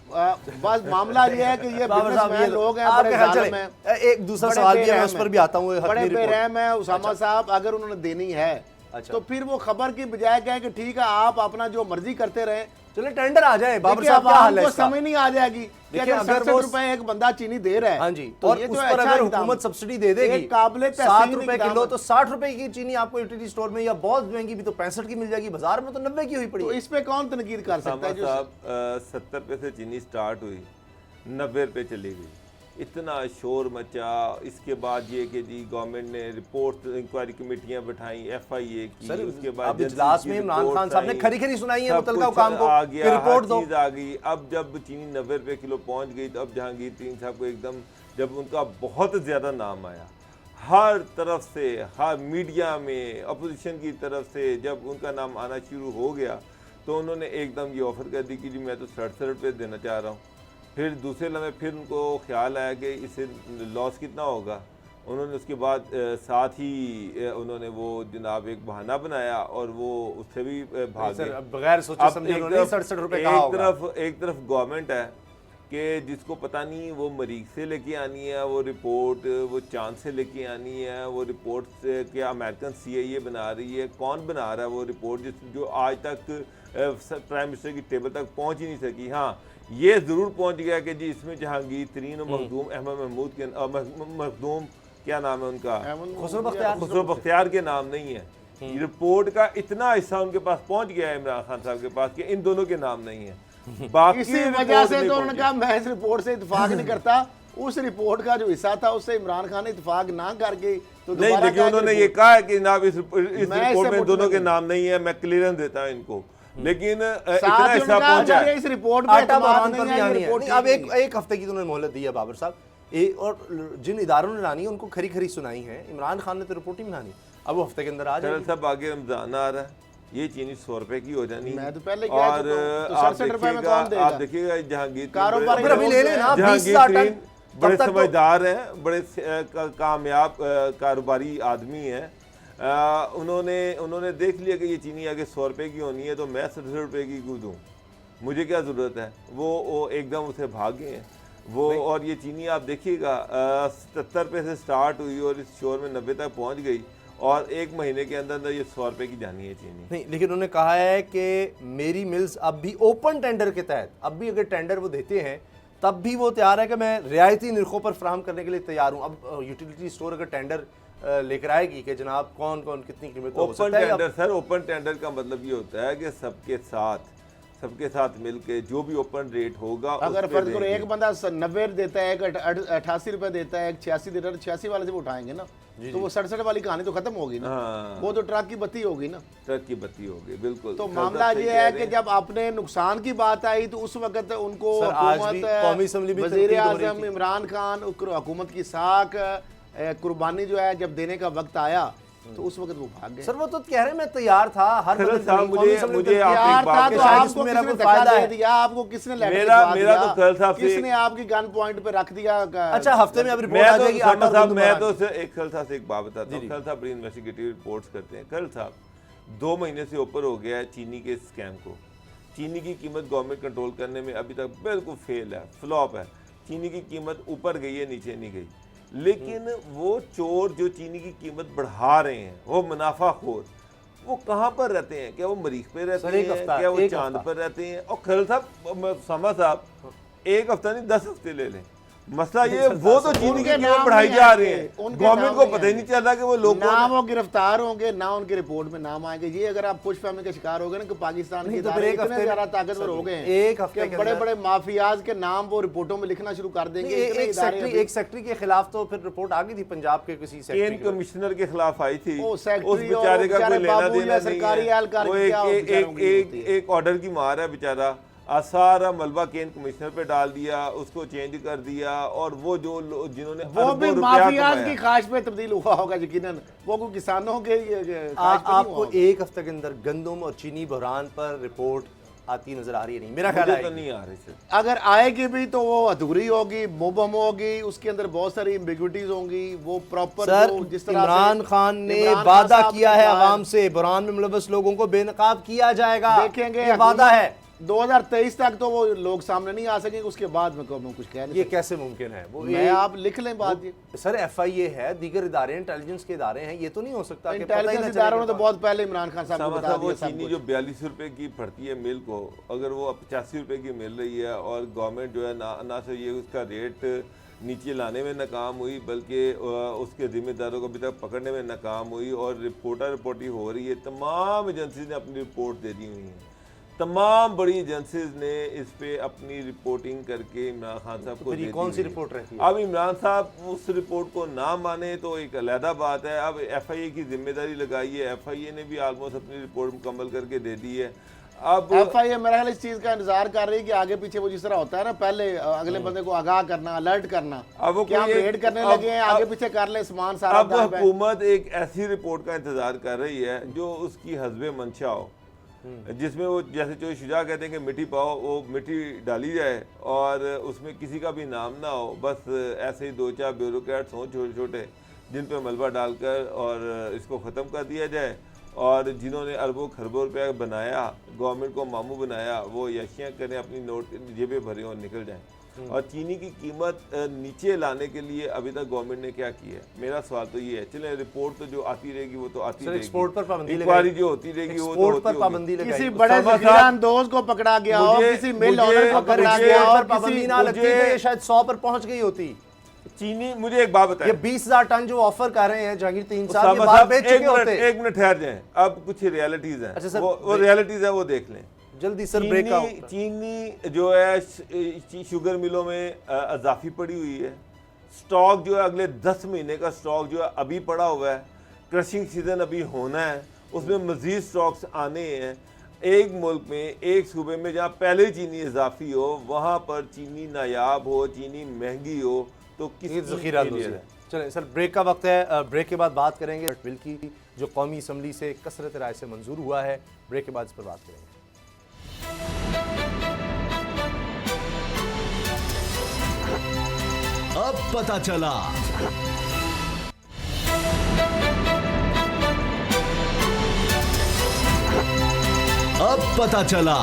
बस मामला ये है कि ये बिजनेसमैन लोग हैं, बड़े जालिम हैं। एक दूसरा सवाल भी है, उस पर भी आता हूँ। बड़े बेरहम है उसामा साहब, अगर उन्होंने देनी है तो फिर वो खबर की बजाय कहें कि ठीक है आप अपना जो मर्जी करते रहे, चलो टेंडर आ जाए। बाबर साहब क्या हाल है इसका? समझ नहीं आ जाएगी कि अगर 67 रुपए एक बंदा चीनी दे रहा है, हाँ जी, तो और ये उस तो पर अच्छा अगर हुकूमत सब्सिडी दे देगी 7 रुपए किलो, तो 60 रुपए की चीनी आपको यूटिलिटी स्टोर में, या बहुत महंगी भी तो 65 की मिल जाएगी, बाजार में तो 90 की हुई पड़ी। तो इस पे कौन तनकीद कर सकता है? साहब 70 रुपये से चीनी स्टार्ट हुई, 90 रुपये चली गई, इतना शोर मचा। इसके बाद ये कि जी गवर्नमेंट ने रिपोर्ट इंक्वायरी कमेटियां बिठाई, FIA की, सर, उसके अब बाद इजलास में इमरान खान साहब ने खरी सुनाई है मुतलका हुकाम को आ गया, कि रिपोर्ट हर दो। चीज़ आ गई। अब जब चीनी 90 रुपये किलो पहुंच गई तो अब जहांगीर तरीन साहब को एकदम, जब उनका बहुत ज़्यादा नाम आया हर तरफ से, हर मीडिया में, अपोजिशन की तरफ से, जब उनका नाम आना शुरू हो गया तो उन्होंने एकदम ये ऑफ़र कर दी कि जी मैं तो 67 रुपये देना चाह रहा हूँ। फिर दूसरे लम्हे फिर उनको ख्याल आया कि इससे लॉस कितना होगा। उन्होंने उसके बाद साथ ही उन्होंने वो जनाब एक बहाना बनाया और वो उससे भी भागे। बगैर सोचे समझे उन्होंने 67 रुपये कहा होगा। एक तरफ गवर्नमेंट है कि जिसको पता नहीं वो मरीख से लेके आनी है वो रिपोर्ट, वो चांद से लेके आनी है वो रिपोर्ट से, क्या अमेरिकन CIA बना रही है, कौन बना रहा है वो रिपोर्ट जो आज तक प्राइम मिनिस्टर की टेबल तक पहुंच ही नहीं सकी। हाँ, ये ज़रूर पहुंच गया कि जी इसमें जहांगीर तरीन और मखदूम अहमद महमूद के मखदूम क्या नाम है उनका, खुसरो बख्तियार के नाम नहीं है। रिपोर्ट का इतना हिस्सा उनके पास पहुंच गया है इमरान खान साहब के पास कि इन दोनों के नाम नहीं है। बाकी इसी वजह से तो उन्होंने कहा मैं इस रिपोर्ट से इत्तेफाक नहीं करता। उस रिपोर्ट का जो हिस्सा था उससे इमरान खान ने इत्तेफाक ना करके तो नहीं, लेकिन उन्होंने ये कहा है कि जनाब इस रिपोर्ट में दोनों के नाम नहीं है, मैं क्लियरेंस देता हूं इनको। लेकिन इतना हिस्सा पहुंचा है इस रिपोर्ट में आटा बहान पर भी आनी है। अब एक हफ्ते की तो उन्होंने मोहलत दी है बाबर साहब, और जिन इदारों ने लानी है उनको खरी सुनाई है। इमरान खान ने तो रिपोर्ट ही बनानी, अब वो हफ्ते के अंदर आ जाए। सब आगे रमजान आ रहा है, ये चीनी 100 रुपए की हो जानी है। मैं तो पहले और आप देखिएगा जहांगीर तरीन बड़े समझदार हैं, बड़े कामयाब कारोबारी आदमी हैं। उन्होंने देख लिया कि ये चीनी आगे 100 रुपए की होनी है तो मैं 67 रुपए की क्यों दूँ, मुझे क्या ज़रूरत है। वो एकदम उसे भागे हैं वो। और ये चीनी आप देखिएगा 77 रुपये से स्टार्ट हुई और इस शोर में 90 तक पहुंच गई और एक महीने के अंदर ये 100 रुपये की जानी है चीनी। नहीं, लेकिन उन्होंने कहा है कि मेरी मिल्स अब भी ओपन टेंडर के तहत, अब भी अगर टेंडर वो देते हैं तब भी वो तैयार है कि मैं रियायती निर्खों पर फराहम करने के लिए तैयार हूँ। अब यूटिलिटी स्टोर अगर टेंडर लेकर आएगी कि जनाब कौन कौन कितनी कीमत हो सकता है। Open tender sir, open tender का मतलब ये होता है कि सबके साथ मिलके जो भी ओपन रेट होगा, अगर फर्ज करो एक बंदा 90 देता है, एक 88 रुपए देता है, एक 86 देता है, 86 वाले से वो उठाएंगे ना तो वो 67 वाली कहानी तो खत्म होगी ना। हाँ। वो तो ट्रक की बत्ती होगी ना, ट्रक की बत्ती होगी, बिल्कुल। तो मामला ये है कि जब अपने नुकसान की बात आई तो उस वक्त उनको वज़ीर आज़म इमरान खान, हुकूमत की साख कुर्बानी जो है जब देने का वक्त आया तो उस वक्त वो भाग गए। सर वो तो कह रहे मैं तैयार था, हर मुझे तैयार था तो आपको किसने धक्का दे दिया, आपको किसने किसने आपकी गन पॉइंट पे रख दिया। अच्छा, हफ्ते में अब रिपोर्ट आ जाएगी। मैं तो एक खल साहब से एक बात बताता हूँ। खल साहब बड़ी इन्वेस्टिगेटिव रिपोर्ट्स करते हैं। खल साहब 2 महीने से ऊपर हो गया है चीनी के स्कैम को। चीनी की कीमत गवर्नमेंट कंट्रोल करने में अभी तक बिल्कुल फेल है, फ्लॉप है। चीनी की कीमत ऊपर गई है, नीचे नहीं गई। लेकिन वो चोर जो चीनी की कीमत बढ़ा रहे हैं, वो मुनाफाखोर, वो कहाँ पर रहते हैं? क्या वो मरीख पे रहते हैं, क्या वो चांद पर रहते हैं? और खल साहब, समा साहब, एक हफ्ता नहीं 10 हफ्ते ले लें, मसला ये वो तो चीनी की कीमत बढ़ाई जा रही है, गवर्नमेंट को पता ही नहीं चल रहा कि वो लोग ना वो गिरफ्तार होंगे ना उनके रिपोर्ट में नाम आएंगे। ये अगर आप खुशफहमी का शिकार हो गए ना कि पाकिस्तान के इदारे इतने ज्यादा ताकतवर हो गए हैं, एक हफ्ते बड़े बड़े माफियाज के नाम वो रिपोर्टों में लिखना शुरू कर देंगे। एक सेक्रेटरी के खिलाफ तो फिर रिपोर्ट आ गई थी पंजाब के किसी सेक्रेटरी कमिश्नर के खिलाफ आई थी। उस बेचारे का कोई लेना देना सरकारी एहलकार, एक ऑर्डर की मार है बेचारा। सारा मलबा केन कमिश्नर पे डाल दिया, उसको चेंज कर दिया। और वो जो जिन्होंने वो भी माफियाज की ख्वाहिश पे तब्दील हुआ होगा यकीनन, वो को किसानों के आपको एक हफ्ते के अंदर गंदम और चीनी बहरान पर रिपोर्ट आती नजर आ रही है? नहीं, मेरा ख्याल तो नहीं आ रही। अगर आएगी भी तो वो अधूरी होगी, मुबहम होगी, उसके अंदर बहुत सारी एम्बिग्विटीज होंगी। वो प्रॉपर जिस तरह इमरान खान ने वादा किया है आवाम से, बहरान में मुलव्वस लोगों को बेनकाब किया जाएगा, देखेंगे वादा है। 2023 तक तो वो लोग सामने नहीं आ सकेंगे, उसके बाद में कुछ कह नहीं। ये कैसे मुमकिन है? वो मैं आप लिख लें बात। सर FIA है, दीगर इदारे इंटेलिजेंस के इदारे हैं, ये तो नहीं हो सकता कि इंटेलिजेंस इदारों ने तो बहुत पहले इमरान खान साहब को बता दिया। वो चीनी जो 42 रुपए की पड़ती है मिल को, अगर वो 85 रुपए की मिल रही है और गवर्नमेंट जो है ना से ये उसका रेट नीचे लाने में नाकाम हुई, बल्कि उसके जिम्मेदारों को अभी तक पकड़ने में नाकाम हुई, और रिपोर्टी हो रही है, तमाम एजेंसी ने अपनी रिपोर्ट दे दी हुई है। तमाम बड़ी एजेंसीज ने इस पे अपनी रिपोर्टिंग करके इमरान खान साहब को फिर ये दे कौन दी सी गई। रिपोर्ट रहती है? अब इमरान साहब उस रिपोर्ट को ना माने तो एक अलहदा बात है। अब FIA की जिम्मेदारी लगाई है, FIA ने भी ऑलमोस्ट अपनी रिपोर्ट मुकम्मल करके दे दी है। अब FIA मेरा ख्याल इस चीज का इंतजार कर रही है कि आगे पीछे वो जिस तरह होता है ना, पहले अगले बंदे को आगाह करना, अलर्ट करना, अब वो क्या कोई एक- रेड करने अब- लगे हैं, आगे पीछे कर ले सामान सारा अब दाब है। हुकूमत एक ऐसी रिपोर्ट का इंतजार कर रही है जो उसकी हस्बे मंशा हो, जिसमें वो जैसे जो शुजा कहते हैं कि मिट्टी पाओ, वो मिट्टी डाली जाए और उसमें किसी का भी नाम ना हो, बस ऐसे ही 2-4 ब्यूरोक्रेट्स हों छोटे छोटे जिन पे मलबा डालकर और इसको ख़त्म कर दिया जाए, और जिन्होंने अरबों खरबों रुपया बनाया, गवर्नमेंट को मामू बनाया, वो यशियाँ करें, अपनी नोट जेबें भरें और निकल जाएं। और चीनी की कीमत नीचे लाने के लिए अभी तक गवर्नमेंट ने क्या किया है? मेरा सवाल तो ये है। चले रिपोर्ट तो जो आती रहेगी वो तो आती रहेगी, एक्सपोर्ट पर पाबंदी इंक्वायरी जो होती रहेगी वो तो एक्सपोर्ट होती पर होगी। पाबंदी लगाई। किसी बड़े उसामा साहब- जखीरानंदोज को पकड़ा गया हो, मुझे- किसी मिल मुझे- ओनर को अगर पकड़ा मुझे- गया हो, एक्सपोर्ट पर पाबंदी किसी ना लगती मुझे- तो ये शायद 100 पर पहुंच गई होती। चीनी, मुझे एक बात ये बताएं, 20,000 टन जो ऑफर कर रहे हैं जहांगीर 3 साल उसामा के बाद साहब, बेच चुके होते। एक मिनट ठहर जाएं। अब कुछ रियलिटीज हैं, अच्छा सर, वो रियलिटीज है, वो देख लें। जल्दी सर ब्रेक आउट। चीनी जो है शुगर मिलों में अजाफी पड़ी हुई है। स्टॉक जो है अगले 10 महीने का स्टॉक जो है अभी पड़ा हुआ है। क्रशिंग सीजन अभी होना है, उसमें मजीद स्टॉक्स आने हैं। एक मुल्क में, एक सूबे में जहाँ पहले ही चीनी इजाफी हो, वहाँ पर चीनी नायाब हो, चीनी महंगी हो, तो ये किस जखीरा अंदोज़ी है। चलें सर, ब्रेक का वक्त है। ब्रेक के बाद बात करेंगे बिल की जो कौमी असम्बली से कसरत राय से मंजूर हुआ है। ब्रेक के बाद इस पर बात करेंगे। अब पता चला। अब पता चला।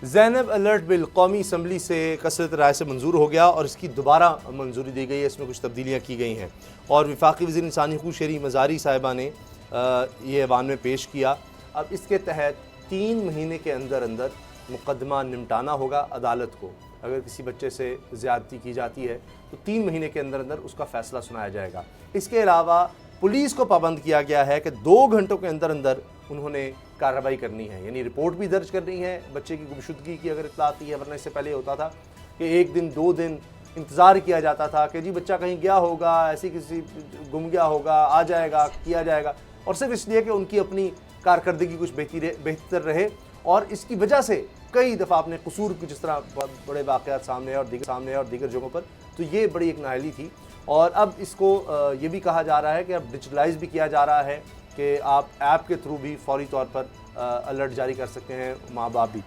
ज़ैनब अलर्ट बिल कौमी असम्बली से कसरत राय से मंजूर हो गया और इसकी दोबारा मंजूरी दी गई है। इसमें कुछ तब्दीलियाँ की गई हैं और वफाकी वज़ीर इंसानी हकूक़ शहरी मज़ारी साहिबा ने ये ऐवान में पेश किया। अब इसके तहत 3 महीने के अंदर अंदर मुकदमा निपटाना होगा अदालत को। अगर किसी बच्चे से ज़्यादती की जाती है तो 3 महीने के अंदर अंदर उसका फ़ैसला सुनाया जाएगा। इसके अलावा पुलिस को पाबंद किया गया है कि 2 घंटों के अंदर अंदर उन्होंने कार्रवाई करनी है, यानी रिपोर्ट भी दर्ज करनी है बच्चे की गुमशुदगी की अगर इत्तला आती है। वरना इससे पहले होता था कि 1 दिन 2 दिन इंतज़ार किया जाता था कि जी बच्चा कहीं गया होगा, ऐसी किसी गुम गया होगा, आ जाएगा, किया जाएगा, और सिर्फ इसलिए कि उनकी अपनी कारकर्दगी कुछ बेहतर रहे। और इसकी वजह से कई दफ़ा अपने कसूर की जिस तरह बड़े वाक़यात सामने और दीगर जगहों पर, तो ये बड़ी एक नाअहली थी। और अब इसको ये भी कहा जा रहा है कि अब डिजिटलाइज भी किया जा रहा है कि आप ऐप के थ्रू भी फौरी तौर पर अलर्ट जारी कर सकते हैं, माँ बाप भी।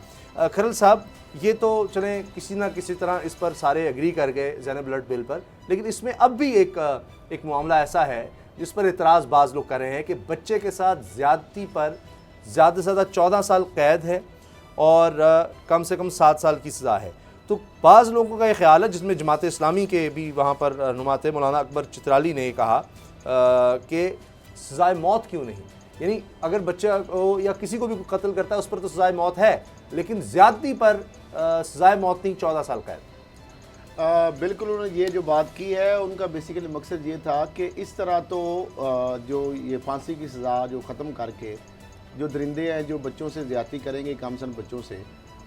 खरल साहब, ये तो चलें किसी ना किसी तरह इस पर सारे एग्री कर गए ज़ैनब अलर्ट बिल पर, लेकिन इसमें अब भी एक मामला ऐसा है जिस पर इतराज़ बाज़ लोग कर रहे हैं कि बच्चे के साथ ज़्यादती पर ज़्यादा से ज़्यादा 14 साल कैद है और कम से कम 7 साल की सज़ा है। तो बाज़ लोगों का ये ख्याल है, जिसमें जमात इस्लामी के भी वहाँ पर रहनुमा थे, मौलाना अकबर चित्राली ने कहा कि सज़ाए मौत क्यों नहीं, यानी अगर बच्चा को या किसी को भी कत्ल करता है उस पर तो सज़ाए मौत है, लेकिन ज़्यादती पर सज़ाए मौत नहीं, 14 साल कैद। बिल्कुल, उन्होंने ये जो बात की है उनका बेसिकली मकसद ये था कि इस तरह तो जो ये फांसी की सज़ा जो ख़त्म करके जो दरिंदे हैं जो बच्चों से ज़्यादती करेंगे, कमसन बच्चों से,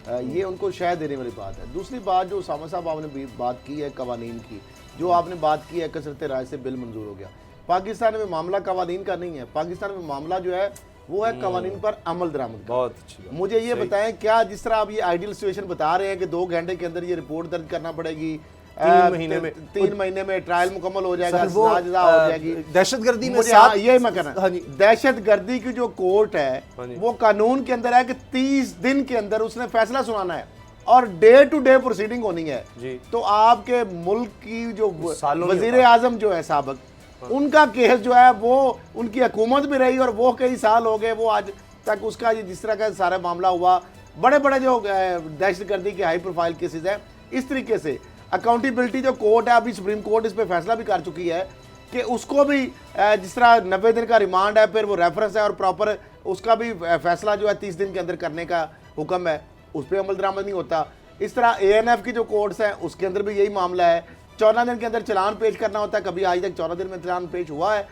ये उनको शह देने वाली बात है। दूसरी बात जो उसामा साहब आपने बात की है कवानीन की, जो आपने बात की है कसरत राय से बिल मंजूर हो गया। पाकिस्तान में मामला कवानीन का नहीं है, पाकिस्तान में मामला जो है वो है कवानीन पर अमल दरामद का। बहुत अच्छी बात। मुझे ये बताएं, क्या जिस तरह आप ये आइडियल सिचुएशन बता रहे हैं कि 2 घंटे के अंदर ये रिपोर्ट दर्ज करना पड़ेगी, 3 महीने में 3 महीने में ट्रायल मुकम्मल हो जाएगा, सर, वो, सजा हो जाएगी, दहशतगर्दी में मुझे 7 यही मैं कहना, हाँ जी। दहशतगर्दी की जो कोर्ट है हाँ जी। वो कानून के अंदर है कि 30 दिन के अंदर उसने फैसला सुनाना है और डे टू डे प्रोसीडिंग होनी है जी। तो आपके मुल्क की जो सालों नहीं वजीर होता। आजम जो है साबिक, उनका केस जो है वो उनकी हुकूमत भी रही और वो कई साल हो गए, वो आज तक उसका जिस तरह का सारा मामला हुआ, बड़े बड़े जो दहशतगर्दी के हाई प्रोफाइल केसेस है, इस तरीके से अकाउंटेबिलिटी जो कोर्ट है, अभी सुप्रीम कोर्ट इस पर फैसला भी कर चुकी है कि उसको भी जिस तरह 90 दिन का रिमांड है, फिर वो रेफरेंस है और प्रॉपर उसका भी फैसला जो है 30 दिन के अंदर करने का हुक्म है, उस पर अमल दरामद नहीं होता। इस तरह ANF की जो कोर्ट्स हैं उसके अंदर भी यही मामला है, 14 दिन के अंदर चलान पेश करना होता है, कभी आज तक 14 दिन में चलान पेश हुआ है,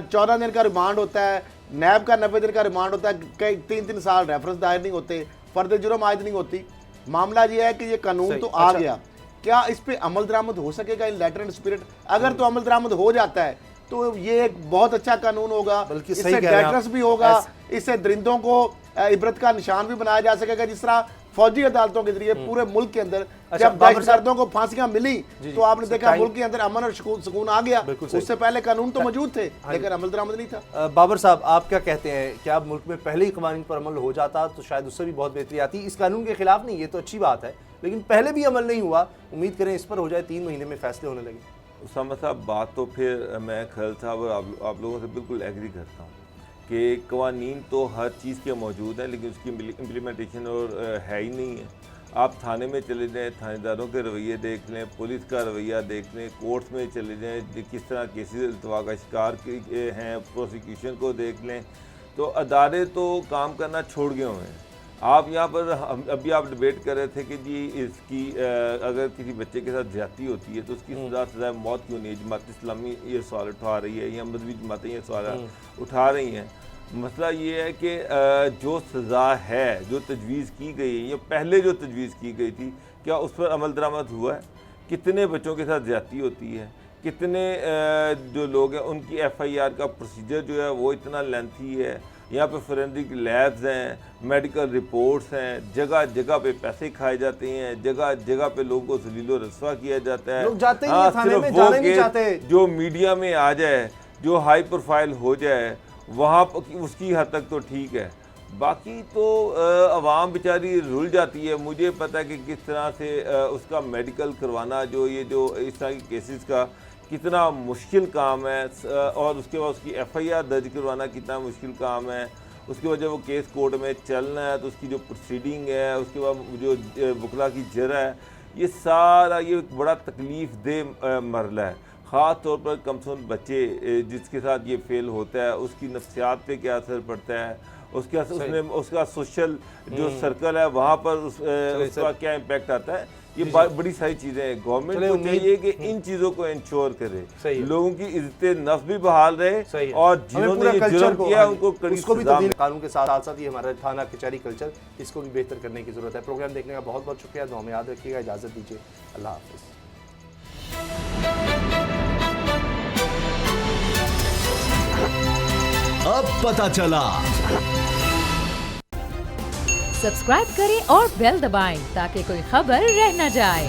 14 दिन का रिमांड होता है, नैब का 90 दिन का रिमांड होता है, कई 3-3 साल रेफरेंस दायर नहीं होते, फर्द जुर्म आयद नहीं होती। मामला ये है कि ये कानून सही, तो आ अच्छा। गया, क्या इस पे अमल दरामद हो सकेगा इन लेटर एंड स्पिरिट? अगर तो अमल दरामद हो जाता है तो ये एक बहुत अच्छा कानून होगा, बल्कि इससे सही कह रहे हैं आप। डेटर्स भी होगा, इससे दरिंदों को इबरत का निशान भी बनाया जा सकेगा, जिस तरह फौजी अदालतों के जरिए पूरे मुल्क के अंदर अच्छा, जब बाबर दहशतगर्दों को फांसियां मिली जी, तो आपने सर, देखा टाइम- मुल्क के अंदर अमन और सुकून आ गया। बिल्कुल सही। उससे पहले कानून तो मौजूद थे लेकिन अमल दरामद नहीं था। बाबर साहब, आप क्या कहते हैं, क्या अब मुल्क में पहले ही कवानीन पर अमल हो जाता तो शायद उससे भी बहुत बेहतरी आती? इस कानून के खिलाफ नहीं, ये तो अच्छी बात है, लेकिन पहले भी अमल नहीं हुआ, उम्मीद करें इस पर हो जाए, 3 महीने में फैसले होने लगे। उसामा साहब, बात तो फिर मैं खैल साहब और आप लोगों से बिल्कुल एग्री करता हूँ कि कवानीन तो हर चीज़ के मौजूद हैं, लेकिन उसकी इम्प्लीमेंटेशन और है ही नहीं है। आप थाने में चले जाएं, थानेदारों के रवैये देख लें, पुलिस का रवैया देख लें, कोर्ट्स में चले जाएं, किस तरह केसेस अल्तवा का शिकार हैं, प्रोसिक्यूशन को देख लें, तो अदारे तो काम करना छोड़ गए हुए हैं। आप यहाँ पर अभी आप डिबेट कर रहे थे कि जी इसकी अगर किसी बच्चे के साथ ज्यादती होती है तो उसकी सज़ा मौत क्यों नहीं है? जमात इस्लामी ये सवाल उठा रही है या मजहबी जमातें ये सवाल उठा रही हैं। मसला ये है कि जो सज़ा है, जो तजवीज़ की गई है या पहले जो तजवीज़ की गई थी, क्या उस पर अमल दरामद हुआ है? कितने बच्चों के साथ ज्यादती होती है, कितने जो लोग हैं उनकी FIR का प्रोसीजर जो है वो इतना लेंथी है। यहाँ पे फोरेंसिक लैब्स हैं, मेडिकल रिपोर्ट्स हैं, जगह जगह पे पैसे खाए जाते हैं, जगह जगह पे लोगों को जलीलो रस्वा किया जाता है। लोग जाते ही नहीं, थाने सिर्फ में वो जाने नहीं केस चाहते। जो मीडिया में आ जाए, जो हाई प्रोफाइल हो जाए, वहाँ उसकी हद तक तो ठीक है, बाकी तो अवाम बेचारी रुल जाती है। मुझे पता है कि किस तरह से उसका मेडिकल करवाना, जो इस तरह के केसेस का कितना मुश्किल काम है, और उसके बाद उसकी FIR दर्ज करवाना कितना मुश्किल काम है। उसके बाद जब वो केस कोर्ट में चलना है तो उसकी जो प्रोसीडिंग है, उसके बाद जो वकला की जरा है, ये सारा ये एक बड़ा तकलीफ़ दे मरला है। ख़ास तौर पर कमसुन बच्चे जिसके साथ ये फेल होता है, उसकी नफ्सियात पे क्या असर पड़ता है, उसका सोशल जो सर्कल है वहाँ पर उसका क्या इम्पैक्ट आता है, ये बड़ी सारी चीज़ें हैं। गवर्नमेंट को चाहिए कि इन चीज़ों को इंश्योर करे, लोगों की इज्जत नफ्स भी बहाल रहे और जिन्होंने ये जुर्म किया उनको कड़ी सज़ा मिले। कानून के साथ साथ ही हमारा थाना कचहरी कल्चर, इसको भी बेहतर करने की ज़रूरत है। प्रोग्राम देखने का बहुत बहुत शुक्रिया, दुआ में याद रखिएगा, इजाज़त दीजिए, अल्लाह हाफ़िज़। अब पता चला। सब्सक्राइब करें और बेल दबाएं ताकि कोई खबर रह न जाए।